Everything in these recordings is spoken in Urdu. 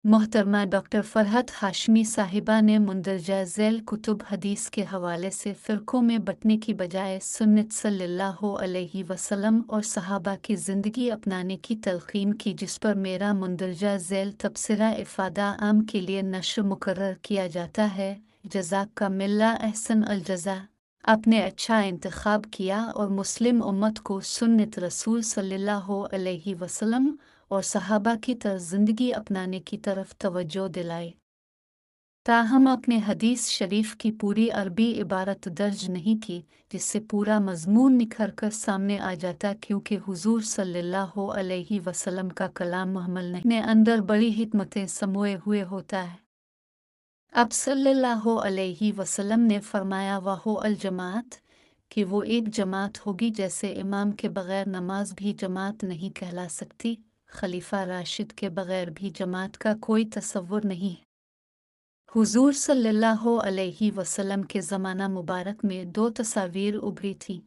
محترمہ ڈاکٹر فرحت ہاشمی صاحبہ نے مندرجہ ذیل کتب حدیث کے حوالے سے فرقوں میں بٹنے کی بجائے سنت صلی اللہ علیہ وسلم اور صحابہ کی زندگی اپنانے کی تلقین کی، جس پر میرا مندرجہ ذیل تبصرہ افادہ عام کے لیے نشر مقرر کیا جاتا ہے۔ جزاک کا ملا احسن الجزا۔ آپ نے اچھا انتخاب کیا اور مسلم امت کو سنت رسول صلی اللہ علیہ وسلم اور صحابہ کی طرز زندگی اپنانے کی طرف توجہ دلائی۔ تاہم اپنے حدیث شریف کی پوری عربی عبارت درج نہیں کی، جس سے پورا مضمون نکھر کر سامنے آ جاتا، کیونکہ حضور صلی اللہ علیہ وسلم کا کلام محمل نہیں اندر بڑی حکمتیں سموئے ہوئے ہوتا ہے۔ اب صلی اللہ علیہ وسلم نے فرمایا وَهُ الجماعت، کہ وہ ایک جماعت ہوگی، جیسے امام کے بغیر نماز بھی جماعت نہیں کہلا سکتی، خلیفہ راشد کے بغیر بھی جماعت کا کوئی تصور نہیں۔ حضور صلی اللہ علیہ وسلم کے زمانہ مبارک میں دو تصاویر ابھری تھیں،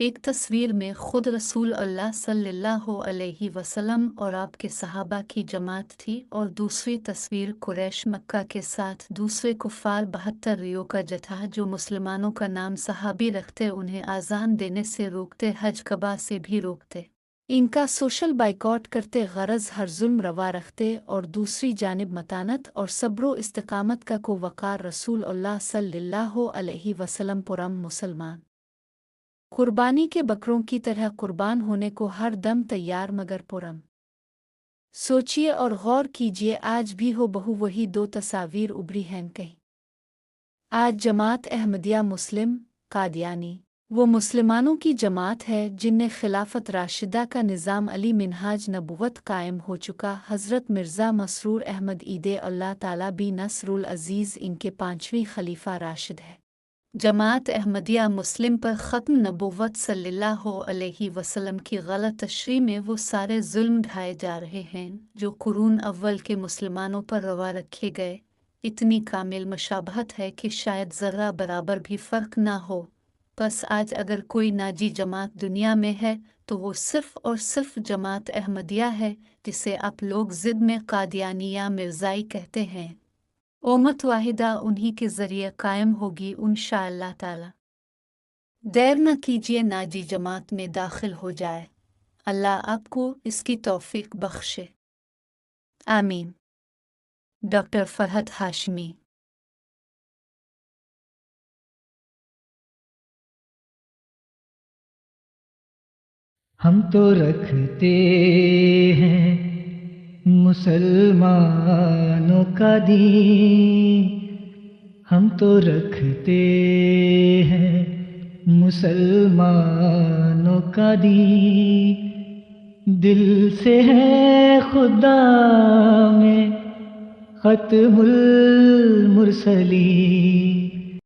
ایک تصویر میں خود رسول اللہ صلی اللہ علیہ وسلم اور آپ کے صحابہ کی جماعت تھی، اور دوسری تصویر قریش مکہ کے ساتھ دوسرے کفار 72 ریوں کا جتھا، جو مسلمانوں کا نام صحابی رکھتے، انہیں آذان دینے سے روکتے، حج کعبہ سے بھی روکتے، ان کا سوشل بائیکاٹ کرتے، غرض ہر ظلم روا رکھتے، اور دوسری جانب متانت اور صبر و استقامت کا کو وقار رسول اللہ صلی اللہ علیہ وسلم پرم مسلمان قربانی کے بکروں کی طرح قربان ہونے کو ہر دم تیار مگر پرم۔ سوچئے اور غور کیجئے، آج بھی ہو بہو وہی دو تصاویر ابھری ہیں کہیں۔ آج جماعت احمدیہ مسلم قادیانی وہ مسلمانوں کی جماعت ہے جن نے خلافت راشدہ کا نظام علی منہاج نبوت قائم ہو چکا۔ حضرت مرزا مسرور احمد عید اللہ تعالیٰ بی نصر العزیز ان کے 5ویں خلیفہ راشد ہے۔ جماعت احمدیہ مسلم پر ختم نبوت صلی اللہ علیہ وسلم کی غلط تشریح میں وہ سارے ظلم ڈھائے جا رہے ہیں جو قرون اول کے مسلمانوں پر روا رکھے گئے۔ اتنی کامل مشابہت ہے کہ شاید ذرہ برابر بھی فرق نہ ہو۔ بس آج اگر کوئی ناجی جماعت دنیا میں ہے تو وہ صرف اور صرف جماعت احمدیہ ہے، جسے آپ لوگ ضد میں قادیانی یا مرزائی کہتے ہیں۔ امت واحدہ انہی کے ذریعے قائم ہوگی انشاءاللہ تعالی۔ دیر نہ کیجیے، ناجی جماعت میں داخل ہو جائے، اللہ آپ کو اس کی توفیق بخشے، آمین۔ ڈاکٹر فرحت ہاشمی۔ ہم تو رکھتے ہیں مسلمانوں کا دین، ہم تو رکھتے ہیں مسلمانوں کا دین، دل سے ہے خدا میں ختم المرسلین۔